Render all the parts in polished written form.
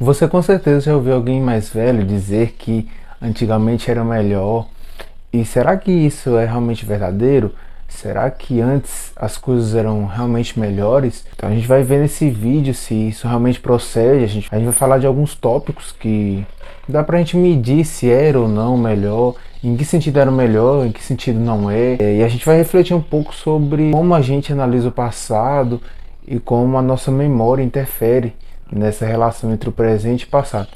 Você com certeza já ouviu alguém mais velho dizer que antigamente era melhor. E será que isso é realmente verdadeiro? Será que antes as coisas eram realmente melhores? Então a gente vai ver nesse vídeo se isso realmente procede. A gente vai falar de alguns tópicos que dá pra gente medir se era ou não melhor, em que sentido era melhor, em que sentido não é. E a gente vai refletir um pouco sobre como a gente analisa o passado e como a nossa memória interfere nessa relação entre o presente e o passado.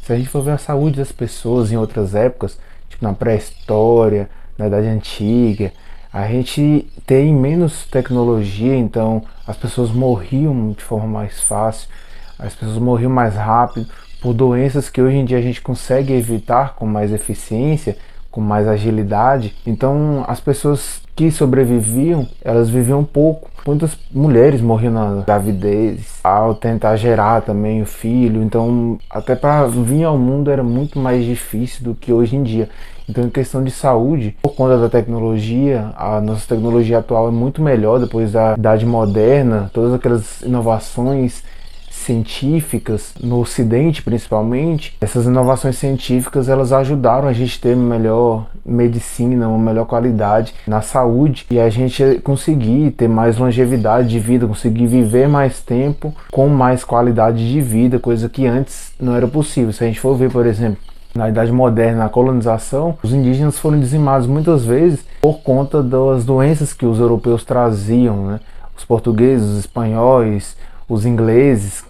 Se a gente for ver a saúde das pessoas em outras épocas, tipo na pré-história, na Idade Antiga, a gente tem menos tecnologia, então as pessoas morriam de forma mais fácil, as pessoas morriam mais rápido por doenças que hoje em dia a gente consegue evitar com mais eficiência, com mais agilidade. Então as pessoas que sobreviviam, elas viviam pouco. Muitas mulheres morriam na gravidez, ao tentar gerar também o filho. Então até para vir ao mundo era muito mais difícil do que hoje em dia. Então, em questão de saúde, por conta da tecnologia, a nossa tecnologia atual é muito melhor depois da idade moderna, todas aquelas inovações científicas no Ocidente, principalmente. Essas inovações científicas, elas ajudaram a gente a ter uma melhor medicina, uma melhor qualidade na saúde e a gente conseguir ter mais longevidade de vida, conseguir viver mais tempo com mais qualidade de vida, coisa que antes não era possível. Se a gente for ver, por exemplo, na Idade Moderna, na colonização, os indígenas foram dizimados muitas vezes por conta das doenças que os europeus traziam, né? Os portugueses, os espanhóis, os ingleses,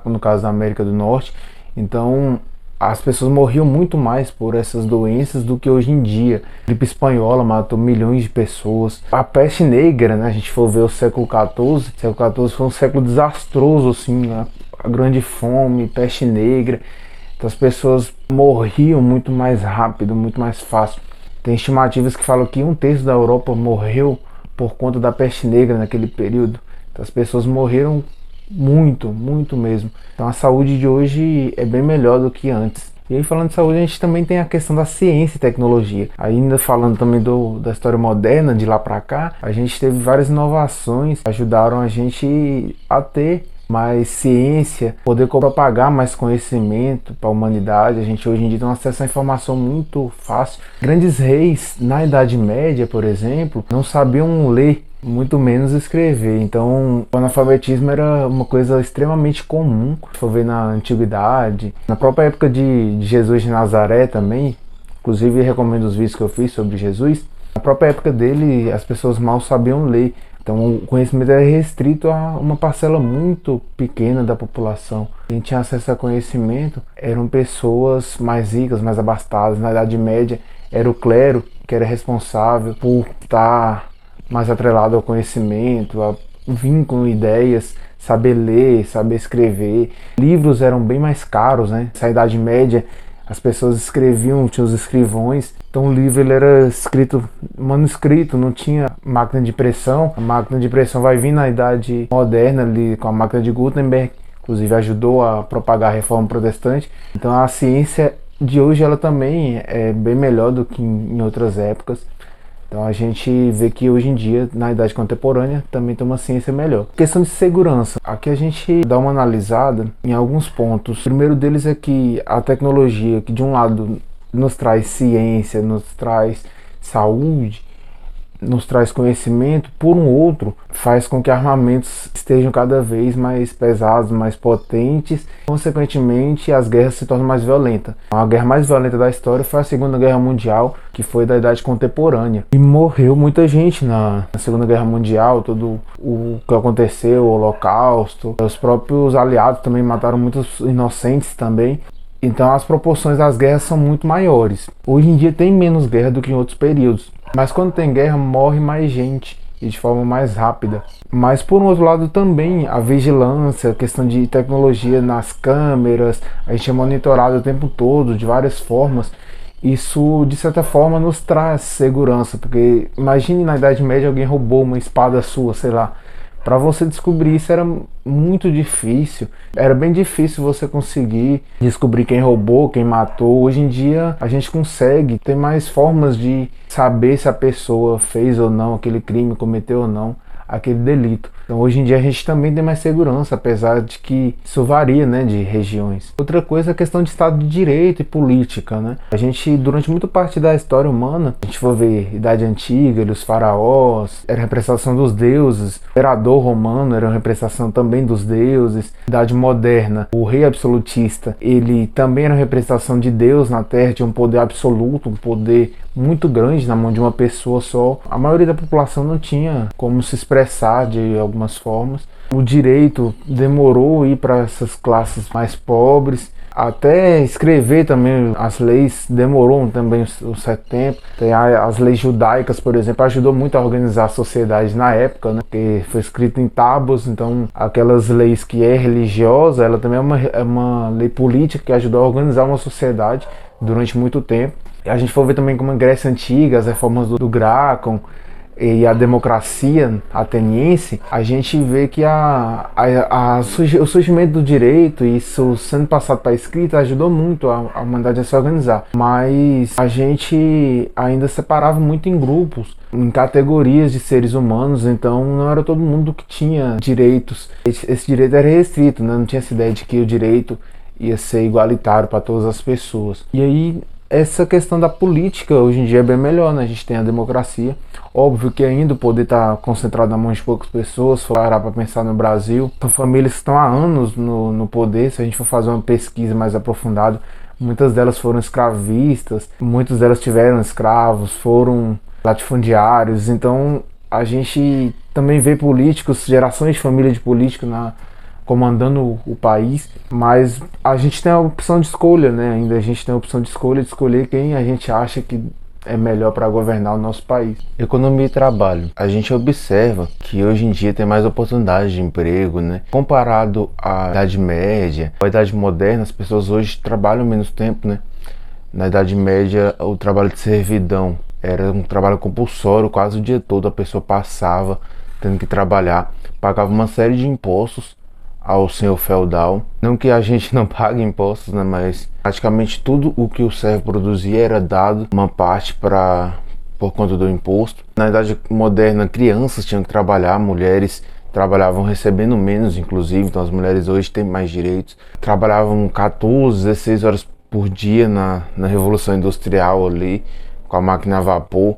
no caso da América do Norte. Então, as pessoas morriam muito mais por essas doenças do que hoje em dia. A gripe espanhola matou milhões de pessoas. A peste negra, né? A gente for ver o século XIV. O século XIV foi um século desastroso, assim, né? A grande fome, peste negra. Então as pessoas morriam muito mais rápido, muito mais fácil. Tem estimativas que falam que 1/3 da Europa morreu por conta da peste negra naquele período. Então as pessoas morreram muito, muito mesmo. Então a saúde de hoje é bem melhor do que antes. E aí, falando de saúde, a gente também tem a questão da ciência e tecnologia. Ainda falando também da história moderna, de lá para cá, a gente teve várias inovações que ajudaram a gente a ter mais ciência, poder propagar mais conhecimento para a humanidade. A gente hoje em dia tem um acesso à informação muito fácil. Grandes reis na Idade Média, por exemplo, não sabiam ler, muito menos escrever. Então o analfabetismo era uma coisa extremamente comum. Se for ver na antiguidade, na própria época de Jesus de Nazaré também, inclusive recomendo os vídeos que eu fiz sobre Jesus. Na própria época dele, as pessoas mal sabiam ler. Então o conhecimento era restrito a uma parcela muito pequena da população. Quem tinha acesso a conhecimento eram pessoas mais ricas, mais abastadas. Na Idade Média era o clero que era responsável por estar mais atrelado ao conhecimento, a vir com ideias, saber ler, saber escrever. Livros eram bem mais caros, né? Na Idade Média as pessoas escreviam, tinha os escrivões, então o livro ele era escrito manuscrito, não tinha máquina de impressão. A máquina de impressão vai vir na Idade Moderna ali com a máquina de Gutenberg, inclusive ajudou a propagar a Reforma Protestante. Então a ciência de hoje ela também é bem melhor do que em outras épocas. Então a gente vê que hoje em dia, na idade contemporânea, também tem uma ciência melhor. Questão de segurança. Aqui a gente dá uma analisada em alguns pontos. O primeiro deles é que a tecnologia, que de um lado nos traz ciência, nos traz saúde, nos traz conhecimento, por um outro, faz com que armamentos estejam cada vez mais pesados, mais potentes. Consequentemente, as guerras se tornam mais violentas. A guerra mais violenta da história foi a Segunda Guerra Mundial, que foi da Idade Contemporânea. E morreu muita gente na Segunda Guerra Mundial, tudo o que aconteceu, o Holocausto. Os próprios aliados também mataram muitos inocentes também. Então as proporções das guerras são muito maiores. Hoje em dia tem menos guerra do que em outros períodos. Mas quando tem guerra, morre mais gente e de forma mais rápida. Mas por um outro lado também, a vigilância, a questão de tecnologia nas câmeras, a gente é monitorado o tempo todo, de várias formas. Isso, de certa forma, nos traz segurança, porque imagine na Idade Média alguém roubou uma espada sua, sei lá. Para você descobrir isso era muito difícil. Era bem difícil você conseguir descobrir quem roubou, quem matou. Hoje em dia a gente consegue ter mais formas de saber se a pessoa fez ou não aquele crime, cometeu ou não. aquele delito. Então hoje em dia a gente também tem mais segurança, apesar de que isso varia, né, de regiões. Outra coisa é a questão de Estado de Direito e política, né? A gente, durante muita parte da história humana, a gente for ver Idade Antiga, os faraós, era a representação dos deuses, o imperador romano era a representação também dos deuses. Idade Moderna, o rei absolutista, ele também era a representação de Deus na Terra, tinha um poder absoluto, um poder muito grande na mão de uma pessoa só. A maioria da população não tinha como se expressar de algumas formas. O direito demorou a ir para essas classes mais pobres. Até escrever também as leis demorou também um certo tempo. Tem as leis judaicas, por exemplo, ajudou muito a organizar a sociedade na época, né? Porque foi escrito em tábuas, então aquelas leis que é religiosa, ela também é uma lei política que ajudou a organizar uma sociedade durante muito tempo. A gente for ver também como a Grécia Antiga, as reformas do Grácon e a democracia ateniense, a gente vê que o surgimento do direito, isso sendo passado para a escrita, ajudou muito a humanidade a se organizar. Mas a gente ainda separava muito em grupos, em categorias de seres humanos, então não era todo mundo que tinha direitos. Esse direito era restrito, né? Não tinha essa ideia de que o direito ia ser igualitário para todas as pessoas. E aí, essa questão da política hoje em dia é bem melhor, né? A gente tem a democracia. Óbvio que ainda o poder está concentrado na mão de poucas pessoas. Se for parar para pensar no Brasil, são famílias que estão há anos no poder. Se a gente for fazer uma pesquisa mais aprofundada, muitas delas foram escravistas, muitas delas tiveram escravos, foram latifundiários. Então a gente também vê políticos, gerações de família de políticos comandando o país, mas a gente tem a opção de escolha, né? Ainda a gente tem a opção de escolher quem a gente acha que é melhor para governar o nosso país. Economia e trabalho. A gente observa que hoje em dia tem mais oportunidades de emprego, né? Comparado à Idade Média, à Idade Moderna, as pessoas hoje trabalham menos tempo, né? Na Idade Média, o trabalho de servidão era um trabalho compulsório, quase o dia todo a pessoa passava tendo que trabalhar, pagava uma série de impostos ao senhor feudal. Não que a gente não pague impostos, né, mas praticamente tudo o que o servo produzia era dado uma parte por conta do imposto. Na Idade Moderna, crianças tinham que trabalhar, mulheres trabalhavam recebendo menos, inclusive, então as mulheres hoje têm mais direitos. Trabalhavam 14, 16 horas por dia na Revolução Industrial ali, com a máquina a vapor.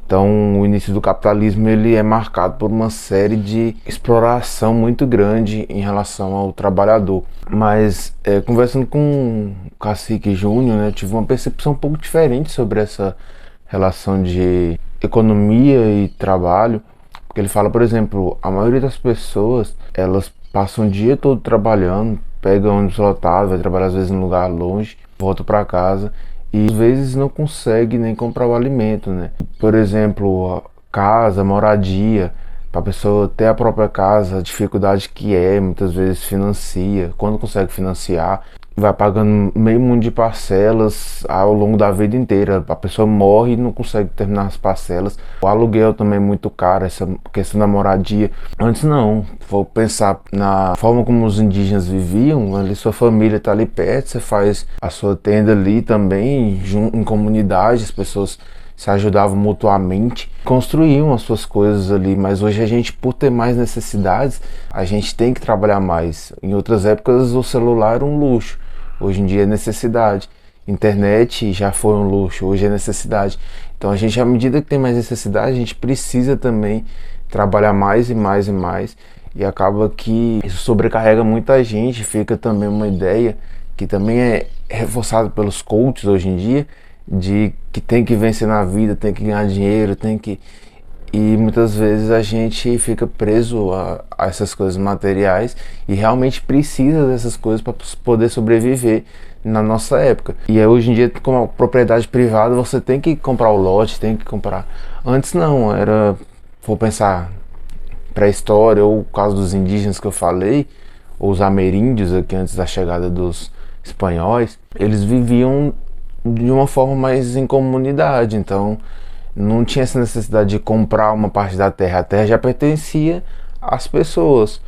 Então o início do capitalismo ele é marcado por uma série de exploração muito grande em relação ao trabalhador. Mas conversando com o Cacique Júnior, né, eu tive uma percepção um pouco diferente sobre essa relação de economia e trabalho. Porque ele fala, por exemplo, a maioria das pessoas, elas passam o dia todo trabalhando, pegam ônibus lotado, vai trabalhar às vezes em um lugar longe, volta para casa e às vezes não consegue nem comprar o alimento, né? Por exemplo, casa, moradia, para a pessoa ter a própria casa, a dificuldade que muitas vezes financia, quando consegue financiar, vai pagando meio mundo de parcelas ao longo da vida inteira. A pessoa morre e não consegue terminar as parcelas. O aluguel também é muito caro, essa questão da moradia. Antes não, vou pensar na forma como os indígenas viviam, ali sua família está ali perto, você faz a sua tenda ali também, em comunidade, as pessoas se ajudavam mutuamente, construíam as suas coisas ali, mas hoje a gente, por ter mais necessidades, a gente tem que trabalhar mais. Em outras épocas o celular era um luxo, hoje em dia é necessidade. Internet já foi um luxo, hoje é necessidade. Então a gente, à medida que tem mais necessidade, a gente precisa também trabalhar mais e mais e mais, e acaba que isso sobrecarrega muita gente. Fica também uma ideia que também é reforçada pelos coaches hoje em dia, de que tem que vencer na vida, tem que ganhar dinheiro, e muitas vezes a gente fica preso a essas coisas materiais e realmente precisa dessas coisas para poder sobreviver na nossa época. E hoje em dia, com a propriedade privada, você tem que comprar o lote, tem que comprar. Antes não, vou pensar pré-história, ou o caso dos indígenas que eu falei, ou os ameríndios aqui antes da chegada dos espanhóis, eles viviam de uma forma mais em comunidade, então não tinha essa necessidade de comprar uma parte da terra, a terra já pertencia às pessoas.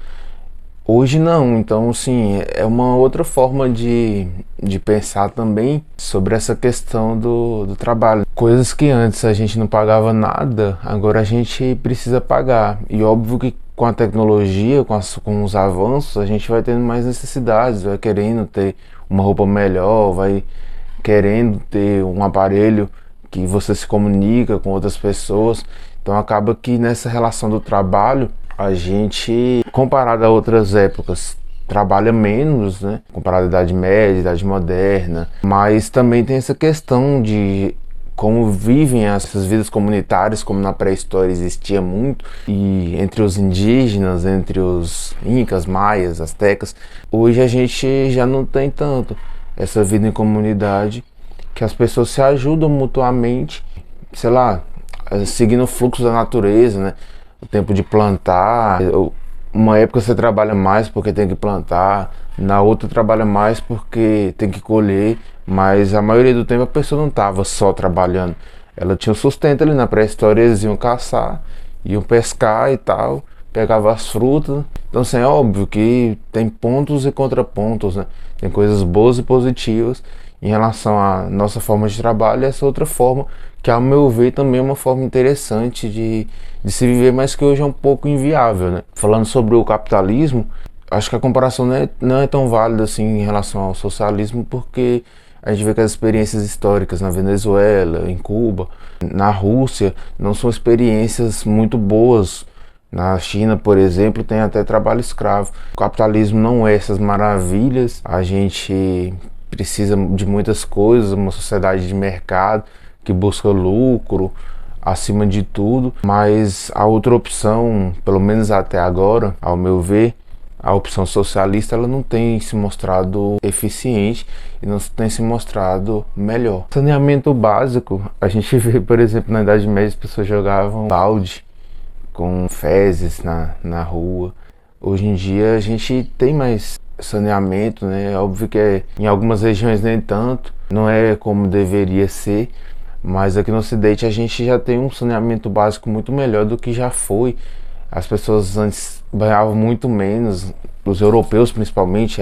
Hoje não, então sim, é uma outra forma de de pensar também sobre essa questão do trabalho. Coisas que antes a gente não pagava nada, agora a gente precisa pagar. E óbvio que com a tecnologia, com os avanços, a gente vai tendo mais necessidades, vai querendo ter uma roupa melhor, vai querendo ter um aparelho que você se comunica com outras pessoas. Então acaba que nessa relação do trabalho, a gente, comparado a outras épocas, trabalha menos, né? Comparado à Idade Média, Idade Moderna. Mas também tem essa questão de como vivem essas vidas comunitárias, como na pré-história existia muito, e entre os indígenas, entre os incas, maias, astecas, hoje a gente já não tem tanto essa vida em comunidade, que as pessoas se ajudam mutuamente, sei lá, seguindo o fluxo da natureza, né? O tempo de plantar, uma época você trabalha mais porque tem que plantar, na outra trabalha mais porque tem que colher, mas a maioria do tempo a pessoa não estava só trabalhando, ela tinha um sustento ali. Na pré-história eles iam caçar, iam pescar e tal, pegavam as frutas. Então assim, é óbvio que tem pontos e contrapontos, né? Tem coisas boas e positivas em relação à nossa forma de trabalho, e essa outra forma, que ao meu ver também é uma forma interessante de se viver, mas que hoje é um pouco inviável, né? Falando sobre o capitalismo, acho que a comparação não é tão válida assim em relação ao socialismo, porque a gente vê que as experiências históricas na Venezuela, em Cuba, na Rússia, não são experiências muito boas. Na China, por exemplo, tem até trabalho escravo. O capitalismo não é essas maravilhas, a gente precisa de muitas coisas, uma sociedade de mercado que busca lucro acima de tudo, mas a outra opção, pelo menos até agora, ao meu ver, a opção socialista, ela não tem se mostrado eficiente e não tem se mostrado melhor. Saneamento básico, a gente vê, por exemplo, na Idade Média as pessoas jogavam balde com fezes na rua. Hoje em dia a gente tem mais saneamento, né? Óbvio que em algumas regiões nem tanto, não é como deveria ser, mas aqui no Ocidente a gente já tem um saneamento básico muito melhor do que já foi. As pessoas antes banhavam muito menos, os europeus principalmente,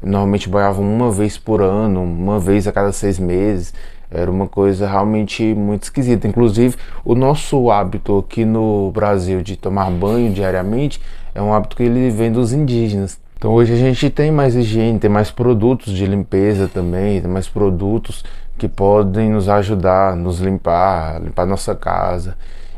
normalmente banhavam uma vez por ano, uma vez a cada 6 meses. Era uma coisa realmente muito esquisita. Inclusive, o nosso hábito aqui no Brasil de tomar banho diariamente é um hábito que ele vem dos indígenas. Então hoje a gente tem mais higiene, tem mais produtos de limpeza também, tem mais produtos que podem nos ajudar, nos limpar nossa casa,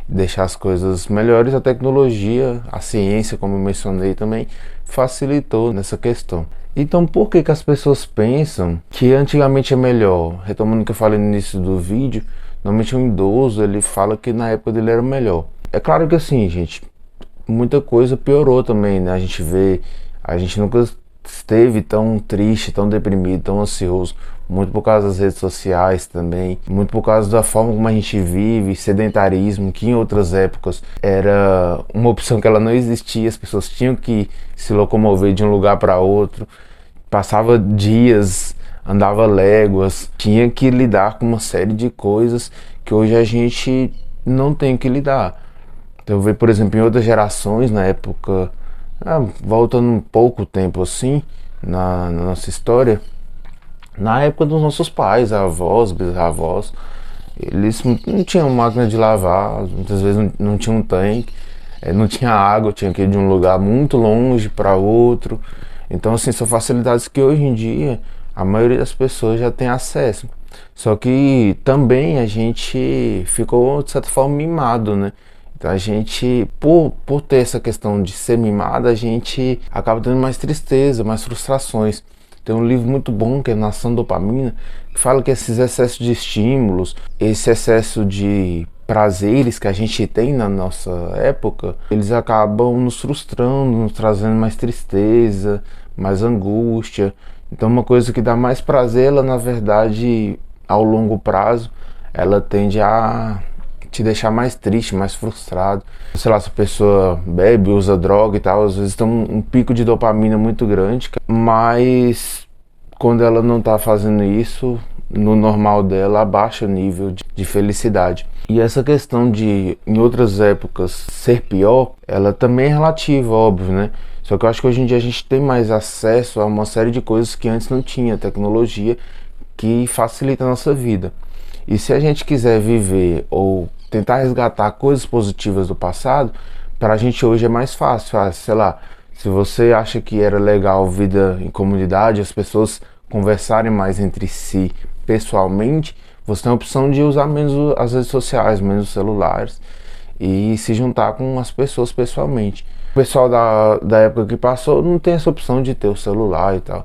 deixar as coisas melhores. A tecnologia, a ciência, como eu mencionei também, facilitou nessa questão. Então por que as pessoas pensam que antigamente é melhor? Retomando o que eu falei no início do vídeo, normalmente um idoso ele fala que na época dele era melhor. É claro que assim, gente, muita coisa piorou também, né? A gente nunca esteve tão triste, tão deprimido, tão ansioso, muito por causa das redes sociais também, muito por causa da forma como a gente vive, sedentarismo, que em outras épocas era uma opção que ela não existia, as pessoas tinham que se locomover de um lugar para outro, passava dias, andava léguas, tinha que lidar com uma série de coisas que hoje a gente não tem que lidar. Então eu vejo, por exemplo, em outras gerações, na época, voltando um pouco tempo assim, na nossa história, na época dos nossos pais, avós, bisavós, eles não tinham máquina de lavar, muitas vezes não tinham um tanque, não tinha água, tinha que ir de um lugar muito longe para outro. Então assim, são facilidades que hoje em dia a maioria das pessoas já tem acesso. Só que também a gente ficou de certa forma mimado, né? Então a gente, por ter essa questão de ser mimado, a gente acaba tendo mais tristeza, mais frustrações. Tem um livro muito bom que é Nação Dopamina, que fala que esses excessos de estímulos, esse excesso de prazeres que a gente tem na nossa época, eles acabam nos frustrando, nos trazendo mais tristeza, mais angústia. Então uma coisa que dá mais prazer, ela na verdade, ao longo prazo, ela tende a te deixar mais triste, mais frustrado. Sei lá, se a pessoa bebe, usa droga e tal, às vezes tem um pico de dopamina muito grande, mas quando ela não tá fazendo isso, no normal dela, abaixa o nível de felicidade. E essa questão de, em outras épocas, ser pior, ela também é relativa, óbvio, né? Só que eu acho que hoje em dia a gente tem mais acesso a uma série de coisas que antes não tinha, tecnologia que facilita a nossa vida. E se a gente quiser viver ou tentar resgatar coisas positivas do passado, para a gente hoje é mais fácil. Sei lá, se você acha que era legal vida em comunidade, as pessoas conversarem mais entre si pessoalmente, você tem a opção de usar menos as redes sociais, menos os celulares e se juntar com as pessoas pessoalmente. O pessoal da época que passou não tem essa opção de ter o celular e tal.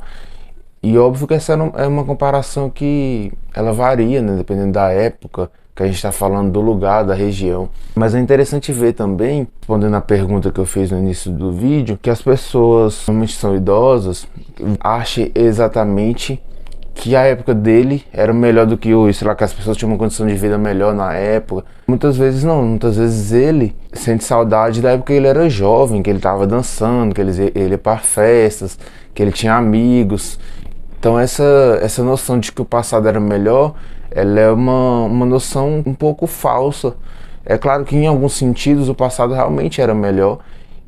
E óbvio que essa é uma comparação que ela varia, né, dependendo da época que a gente está falando, do lugar, da região. Mas é interessante ver também, respondendo a pergunta que eu fiz no início do vídeo, que as pessoas, normalmente são idosas, achem exatamente que a época dele era melhor do que hoje, sei lá, que as pessoas tinham uma condição de vida melhor na época. Muitas vezes não, muitas vezes ele sente saudade da época que ele era jovem, que ele estava dançando, que ele ia para festas, que ele tinha amigos. Então essa noção de que o passado era melhor, ela é uma noção um pouco falsa. É claro que em alguns sentidos o passado realmente era melhor,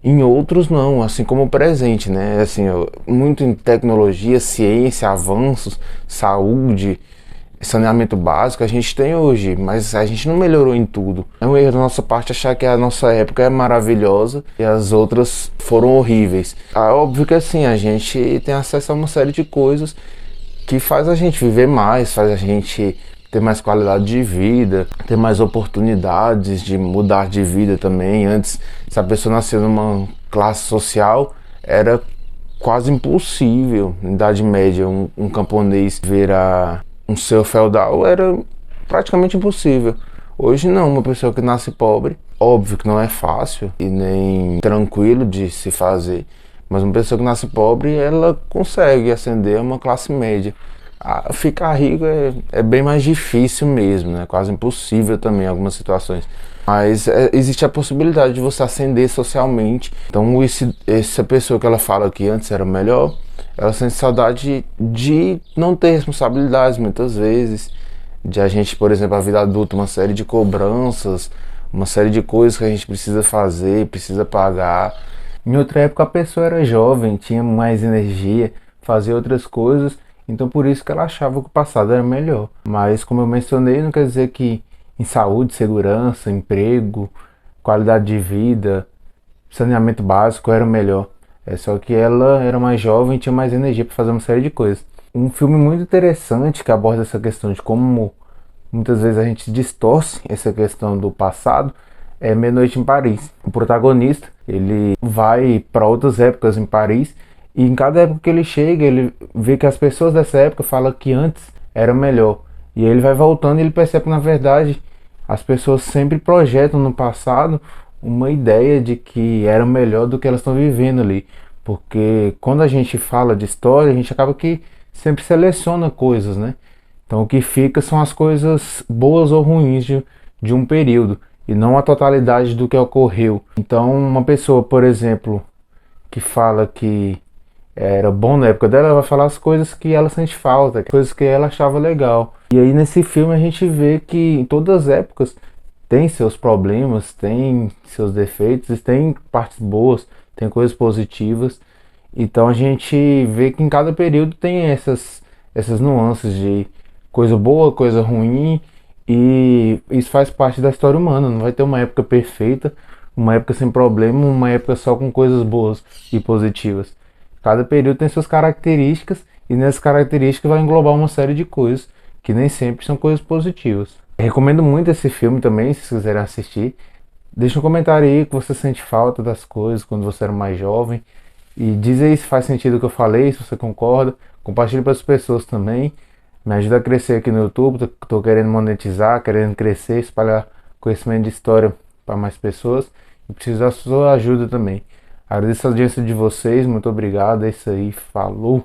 em outros não, assim como o presente, né? Assim, muito em tecnologia, ciência, avanços, saúde, saneamento básico a gente tem hoje, mas a gente não melhorou em tudo. É um erro da nossa parte achar que a nossa época é maravilhosa e as outras foram horríveis. Óbvio que assim, a gente tem acesso a uma série de coisas que faz a gente viver mais, faz a gente ter mais qualidade de vida, ter mais oportunidades de mudar de vida também. Antes, se a pessoa nasceu numa classe social, era quase impossível. Na Idade Média, um camponês virar um senhor feudal era praticamente impossível. Hoje não, uma pessoa que nasce pobre, óbvio que não é fácil e nem tranquilo de se fazer, mas uma pessoa que nasce pobre, ela consegue ascender a uma classe média. Ficar rico é bem mais difícil mesmo, né? Quase impossível também em algumas situações. Mas existe a possibilidade de você ascender socialmente. Então essa pessoa que ela fala que antes era melhor, ela sente saudade de não ter responsabilidades muitas vezes. De a gente, por exemplo, a vida adulta, uma série de cobranças, uma série de coisas que a gente precisa fazer, precisa pagar. Em outra época a pessoa era jovem, tinha mais energia, fazia outras coisas. Então por isso que ela achava que o passado era melhor. Mas como eu mencionei, não quer dizer que em saúde, segurança, emprego, qualidade de vida, saneamento básico era melhor. É só que ela era mais jovem e tinha mais energia para fazer uma série de coisas. Um filme muito interessante que aborda essa questão de como muitas vezes a gente distorce essa questão do passado é Meia Noite em Paris. O protagonista, ele vai para outras épocas em Paris e em cada época que ele chega, ele vê que as pessoas dessa época falam que antes era melhor. E aí ele vai voltando e ele percebe que na verdade as pessoas sempre projetam no passado uma ideia de que era melhor do que elas estão vivendo ali. Porque quando a gente fala de história, a gente acaba que sempre seleciona coisas, né? Então o que fica são as coisas boas ou ruins de um período e não a totalidade do que ocorreu. Então uma pessoa, por exemplo, que fala que era bom na época dela, ela vai falar as coisas que ela sente falta, coisas que ela achava legal. E aí nesse filme a gente vê que em todas as épocas tem seus problemas, tem seus defeitos, tem partes boas, tem coisas positivas. Então a gente vê que em cada período tem essas nuances de coisa boa, coisa ruim, e isso faz parte da história humana. Não vai ter uma época perfeita, uma época sem problema, uma época só com coisas boas e positivas. Cada período tem suas características e nessas características vai englobar uma série de coisas que nem sempre são coisas positivas. Recomendo muito esse filme também, se vocês quiserem assistir. Deixa um comentário aí que você sente falta das coisas quando você era mais jovem. E diz aí se faz sentido o que eu falei, se você concorda. Compartilhe para as pessoas também. Me ajuda a crescer aqui no YouTube. Tô querendo monetizar, querendo crescer, espalhar conhecimento de história para mais pessoas. E preciso da sua ajuda também. Agradeço a audiência de vocês, muito obrigado. É isso aí, falou!